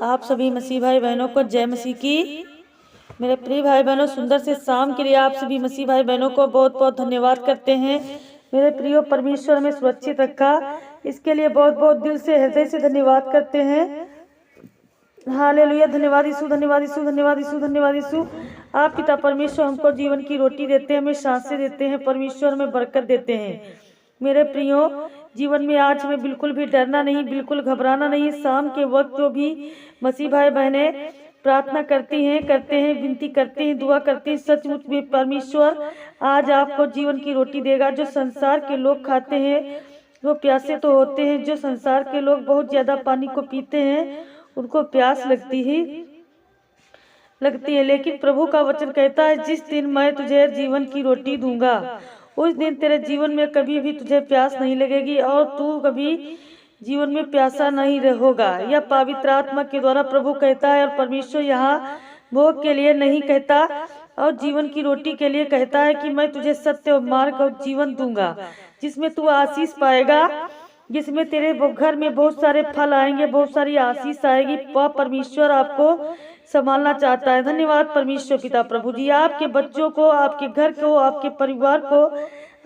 आप सभी मसीह भाई बहनों को जय मसीह की। मेरे प्रिय भाई बहनों, सुंदर से शाम के लिए आप सभी मसीह भाई बहनों को बहुत बहुत धन्यवाद करते हैं। मेरे प्रियो, परमेश्वर में सुरक्षित रखा, इसके लिए बहुत बहुत दिल से हृदय से धन्यवाद करते हैं। हालेलुया। धन्यवाद यीशु, धन्यवाद यीशु, धन्यवाद यीशु, धन्यवाद यीशु। आप पिता परमेश्वर हमको जीवन की रोटी देते हैं, हमें सांसें देते हैं, परमेश्वर हमें बरकत देते हैं। मेरे प्रियो, जीवन में आज हमें बिल्कुल भी डरना नहीं, बिल्कुल घबराना नहीं। शाम के वक्त जो भी मसीह भाई बहने प्रार्थना करते हैं, विनती करते हैं, दुआ करते हैं, सचमुच में परमेश्वर आज आपको जीवन की रोटी देगा। जो संसार के लोग खाते हैं वो प्यासे तो होते हैं, जो संसार के लोग बहुत ज्यादा पानी को पीते हैं उनको प्यास लगती है, लेकिन प्रभु का वचन कहता है जिस दिन मैं तुझे जीवन की रोटी दूंगा उस दिन तेरे जीवन में कभी भी तुझे प्यास नहीं लगेगी और तू कभी जीवन में प्यासा नहीं होगा। यह पवित्र आत्मा के द्वारा प्रभु कहता है, और परमेश्वर यहाँ भोग के लिए नहीं कहता और जीवन की रोटी के लिए कहता है कि मैं तुझे सत्य और मार्ग और जीवन दूंगा, जिसमें तू आशीष पाएगा, जिसमें तेरे घर में बहुत सारे फल आएंगे, बहुत सारी आशीष आएगी। परमेश्वर आपको संभालना चाहता है। धन्यवाद परमेश्वर पिता प्रभु जी। आपके बच्चों को, आपके घर को, आपके परिवार को,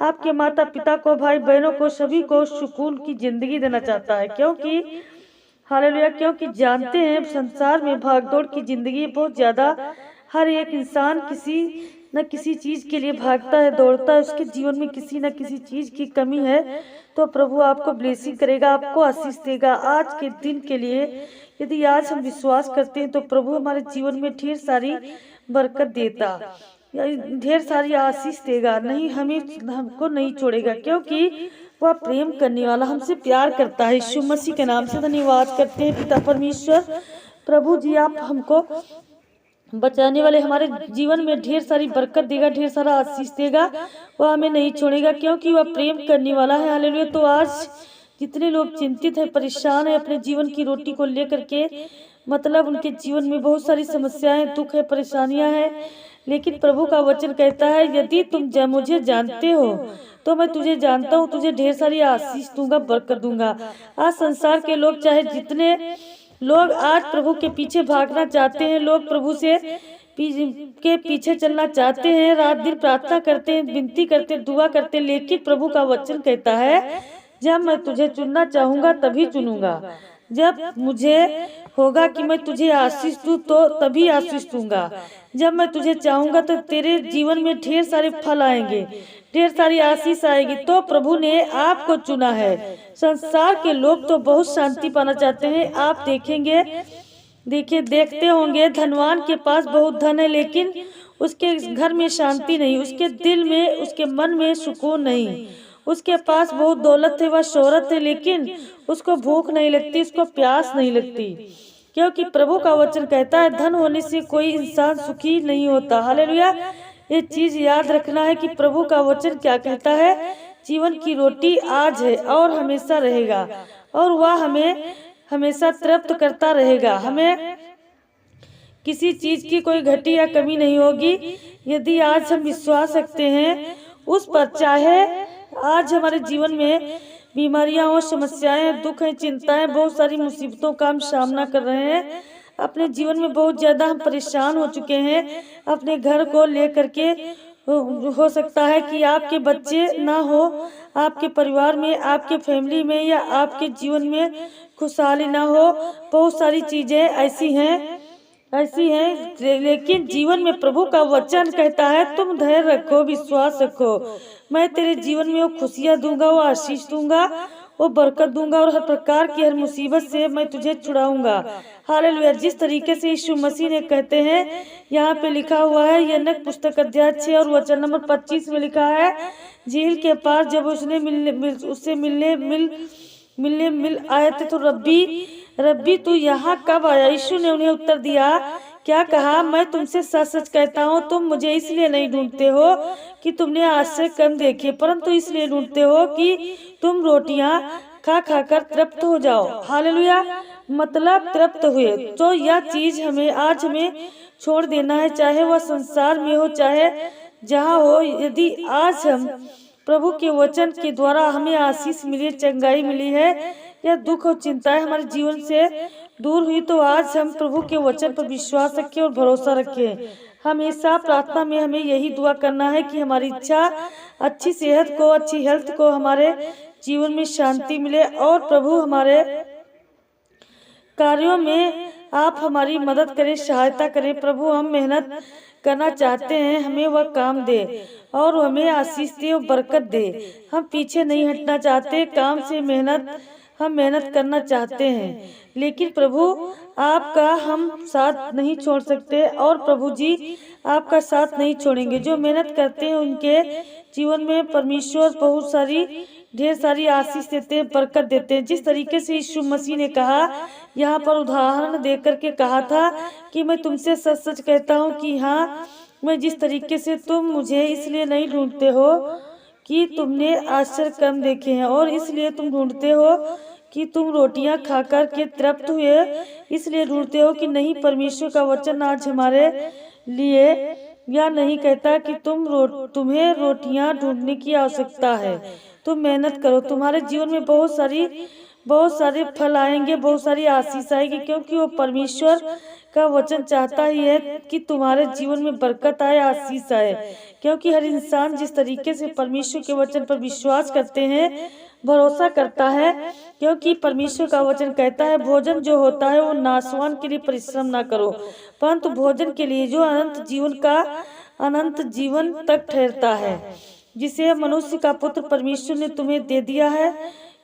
आपके माता पिता को, भाई बहनों को, सभी को सुकून की जिंदगी देना चाहता है, क्योंकि हालेलुया, क्योंकि जानते हैं संसार में भागदौड़ की जिंदगी बहुत ज्यादा। हर एक इंसान किसी न किसी चीज के लिए भागता है, दौड़ता है, उसके जीवन में किसी न किसी चीज की कमी है। तो प्रभु आपको ब्लेसिंग करेगा, आपको आशीष देगा। आज के दिन के लिए यदि आज हम विश्वास करते हैं तो प्रभु हमारे जीवन में ढेर सारी बरकत देता, ढेर सारी आशीष देगा, नहीं हमको नहीं छोड़ेगा, क्योंकि वह प्रेम करने वाला, हमसे प्यार करता है। यीशु मसीह के नाम से धन्यवाद करते हैं पिता परमेश्वर। प्रभु जी आप हमको बचाने वाले, हमारे जीवन में ढेर सारी बरकत देगा, ढेर सारा आशीष देगा, वह हमें नहीं छोड़ेगा, क्योंकि वह प्रेम करने वाला है। हालेलुया। तो आज जितने लोग चिंतित है, परेशान है अपने जीवन की रोटी को लेकर के, मतलब उनके जीवन में बहुत सारी समस्याएं, दुख है, परेशानियां हैं, लेकिन प्रभु का वचन कहता है यदि तुम मुझे जानते हो तो मैं तुझे जानता हूँ, तुझे ढेर सारी आशीष दूंगा, बरकत दूंगा। आज संसार के लोग, चाहे जितने लोग आज प्रभु के पीछे भागना चाहते हैं, लोग प्रभु से के पीछे चलना चाहते हैं, रात दिन प्रार्थना करते हैं, विनती करते हैं, दुआ करते हैं, लेकिन प्रभु का वचन कहता है जब मैं तुझे चुनना चाहूंगा तभी चुनूंगा, जब मुझे होगा कि मैं तुझे आशीष दूं तो तभी आशीष दूंगा, जब मैं तुझे चाहूंगा तो तेरे जीवन में ढेर सारे फल आएंगे, ढेर सारी आशीष आएगी। तो प्रभु ने आपको चुना है। संसार के लोग तो बहुत शांति पाना चाहते हैं। आप देखेंगे, देखते होंगे, धनवान के पास बहुत धन है लेकिन उसके घर में शांति नहीं, उसके दिल में, उसके मन में सुकून नहीं। उसके पास बहुत दौलत है, वह शोहरत है, लेकिन उसको भूख नहीं लगती, उसको प्यास नहीं लगती, क्योंकि प्रभु का वचन कहता है धन होने से कोई इंसान सुखी नहीं होता। हालेलुया। ये चीज याद रखना है कि प्रभु का वचन क्या कहता है, जीवन की रोटी आज है और हमेशा रहेगा, और वह हमें हमेशा तृप्त करता रहेगा। हमें किसी चीज की कोई घटी या कमी नहीं होगी यदि आज हम विश्वास रखते हैं उस पर। चाहे आज हमारे जीवन में बीमारियां हो, समस्याएं, दुख है, चिंताएं, बहुत सारी मुसीबतों का हम सामना कर रहे हैं, अपने जीवन में बहुत ज्यादा हम परेशान हो चुके हैं अपने घर को लेकर के। हो सकता है कि आपके बच्चे ना हो, आपके परिवार में, आपके फैमिली में, या आपके जीवन में खुशहाली ना हो, बहुत सारी चीजें ऐसी हैं, लेकिन जीवन में प्रभु का वचन कहता है तुम धैर्य रखो, विश्वास रखो, मैं तेरे जीवन में वो खुशियां दूंगा, वो आशीष दूंगा, वो बरकत दूंगा, और हर प्रकार की हर मुसीबत से मैं तुझे छुड़ाऊंगा। हालेलुया। जिस तरीके से यीशु मसीह ने कहते हैं, यहाँ पे लिखा हुआ है, यन्नक पुस्तक अध्याय 6 और वचन नंबर 25 में लिखा है, झील के पार जब उसने उससे मिलने आए थे तो रब्बी तू यहाँ कब आया? यीशु ने उन्हें उत्तर दिया, क्या कहा? मैं तुमसे सच सच कहता हूँ, तुम मुझे इसलिए नहीं ढूंढते हो कि तुमने आज से कम देखे, परंतु इसलिए ढूंढते हो कि तुम रोटियां खा खाकर तृप्त हो जाओ। हालेलुया। मतलब तृप्त हुए। तो यह चीज हमें छोड़ देना है, चाहे वह संसार में हो, चाहे जहाँ हो। यदि आज हम प्रभु के वचन के द्वारा हमें आशीष मिली, चंगाई मिली है, या दुख और चिंताएं हमारे जीवन से दूर हुई, तो आज हम प्रभु के वचन पर विश्वास रखें और भरोसा रखें। हमेशा प्रार्थना में हमें यही दुआ करना है कि हमारी इच्छा अच्छी सेहत को, अच्छी हेल्थ को, हमारे जीवन में शांति मिले और प्रभु हमारे कार्यों में आप हमारी मदद करें, सहायता करें। प्रभु हम मेहनत करना चाहते हैं, हमें वह काम दे और हमें आशीष दे और बरकत दे। हम पीछे नहीं हटना चाहते, काम से हम मेहनत करना चाहते हैं, लेकिन प्रभु आपका हम साथ नहीं छोड़ सकते और प्रभु जी आपका साथ नहीं छोड़ेंगे। जो मेहनत करते हैं उनके जीवन में परमेश्वर बहुत सारी ढेर सारी आशीष देते हैं, बरकत देते हैं। जिस तरीके से यीशु मसीह ने कहा, यहाँ पर उदाहरण दे करके कहा था कि मैं तुमसे सच सच कहता हूँ कि हाँ, मैं जिस तरीके से तुम मुझे इसलिए नहीं ढूंढते हो कि तुमने आश्चर्य कर्म देखे हैं, और इसलिए तुम ढूंढते हो कि तुम रोटियां खाकर के तृप्त हुए, इसलिए ढूंढते हो कि नहीं। परमेश्वर का वचन आज हमारे लिए या नहीं कहता कि तुम्हें रोटियां ढूंढने की आवश्यकता है। तुम मेहनत करो, तुम्हारे जीवन में बहुत सारे फल आएंगे, बहुत सारी आशीष आएगी, क्योंकि वो परमेश्वर का वचन चाहता ही है कि तुम्हारे जीवन में बरकत आए, आशीष आए। क्योंकि हर इंसान जिस तरीके से परमेश्वर के वचन पर विश्वास करते हैं, भरोसा करता है, क्योंकि परमेश्वर का वचन कहता है भोजन जो होता है वो नाशवान के लिए परिश्रम ना करो, परंतु भोजन के लिए जो अनंत जीवन तक ठहरता है, जिसे मनुष्य का पुत्र परमेश्वर ने तुम्हें दे दिया है।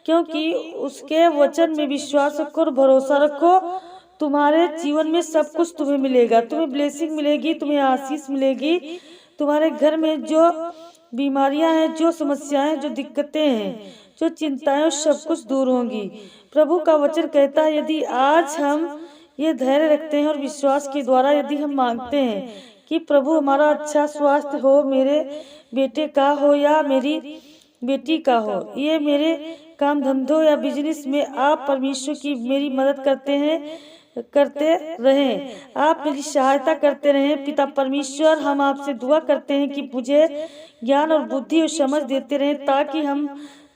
क्योंकि उसके वचन में विश्वास रखो और भरोसा रखो, तुम्हारे जीवन में सब कुछ तुम्हें मिलेगा। तुम्हें ब्लेसिंग मिलेगी, तुम्हें आशीष मिलेगी। तुम्हारे घर में जो बीमारियां हैं, जो समस्याएं, जो दिक्कतें हैं, जो चिंताएं, सब कुछ दूर होंगी। प्रभु का वचन कहता है यदि आज हम ये धैर्य रखते हैं और विश्वास के द्वारा यदि हम मांगते हैं कि प्रभु हमारा अच्छा स्वास्थ्य हो, मेरे बेटे का हो या मेरी बेटी का हो, ये मेरे काम धंधों या बिजनेस में आप परमेश्वर की मेरी मदद करते रहें, आप मेरी सहायता करते रहें। पिता परमेश्वर, हम आपसे दुआ करते हैं कि मुझे ज्ञान और बुद्धि और समझ देते रहें, ताकि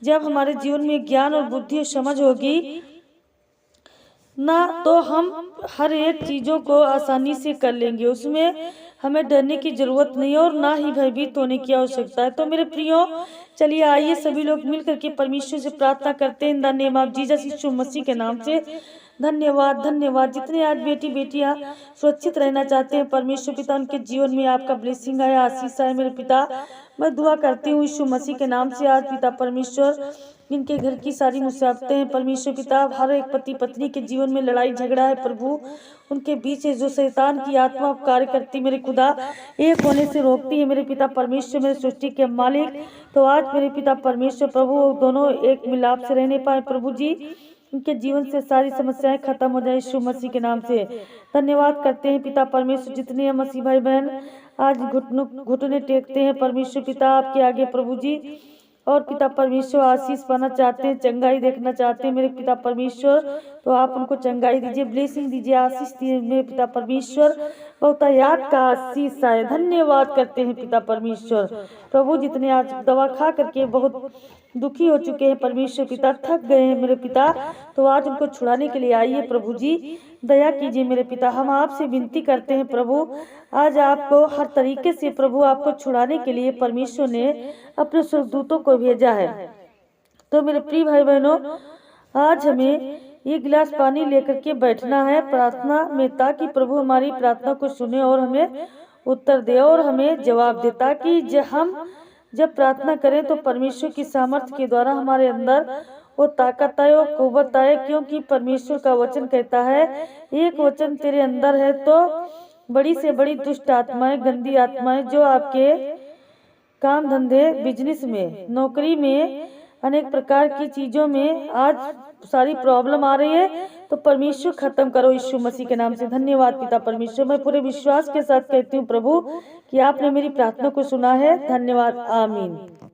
जब हमारे जीवन में ज्ञान और बुद्धि और समझ होगी ना, तो हम हर एक चीज़ों को आसानी से कर लेंगे। उसमें हमें डरने की जरूरत नहीं और ना ही भयभीत होने की आवश्यकता है। तो मेरे प्रियो, चलिए आइए सभी लोग मिल करके परमेश्वर से प्रार्थना करते हैं in the name of Jesus, यीशु मसीह के नाम से। धन्यवाद धन्यवाद। जितने आज बेटियां सुरक्षित रहना चाहते हैं, परमेश्वर पिता उनके जीवन में आपका ब्लेसिंग आए, आशीष आए। मेरे पिता, मैं दुआ करती हूँ यीशु मसीह के नाम से। आज पिता परमेश्वर, इनके घर की सारी मुसीबतें हैं परमेश्वर पिता, हर एक पति पत्नी के जीवन में लड़ाई झगड़ा है प्रभु, उनके बीच जो शैतान की आत्मा कार्य करती मेरे खुदा, एक होने से रोकती है मेरे पिता परमेश्वर, मेरे सृष्टि के मालिक। तो आज मेरे पिता परमेश्वर प्रभु दोनों एक मिलाप से रहने पाए प्रभु जी, उनके जीवन से सारी समस्याएं खत्म हो जाए यीशु मसीह के नाम से। धन्यवाद करते हैं पिता परमेश्वर। जितने मसीह भाई बहन आज घुटने टेकते हैं परमेश्वर पिता आपके आगे प्रभु जी, और पिता परमेश्वर आशीष पाना चाहते हैं, चंगाई देखना चाहते हैं मेरे पिता परमेश्वर, तो आप उनको चंगाई दीजिए, ब्लेसिंग दीजिए, आशीष दीजिए मेरे पिता परमेश्वर, बहुत याद का आशीष आए। धन्यवाद करते हैं पिता परमेश्वर प्रभु। जितने आज दवा खा करके बहुत दुखी हो चुके हैं परमेश्वर पिता, थक गए हैं मेरे पिता, तो आज उनको छुड़ाने के लिए आइए प्रभु जी, दया कीजिए मेरे पिता। हम आपसे विनती करते हैं प्रभु, आज आपको हर तरीके से प्रभु आपको छुड़ाने के लिए परमेश्वर ने अपने स्वर्गदूतों को भेजा है। तो मेरे प्रिय भाई बहनों, आज हमें ये गिलास पानी लेकर के बैठना है प्रार्थना में, ताकि प्रभु हमारी प्रार्थना को सुने और हमें उत्तर दे और हमें जवाब दे, ताकि जब प्रार्थना करें तो परमेश्वर की सामर्थ्य के द्वारा हमारे अंदर वो ताकत आए और कुव्वत आए। क्योंकि परमेश्वर का वचन कहता है, एक वचन तेरे अंदर है तो बड़ी से बड़ी दुष्ट आत्माएं, गंदी आत्माएं जो आपके काम धंधे, बिजनेस में, नौकरी में, अनेक प्रकार की चीजों में आज सारी प्रॉब्लम आ रही है, तो परमेश्वर खत्म करो यीशु मसीह के नाम से। धन्यवाद पिता परमेश्वर। मैं पूरे विश्वास के साथ कहती हूँ प्रभु कि आपने मेरी प्रार्थना को सुना है। धन्यवाद, आमीन।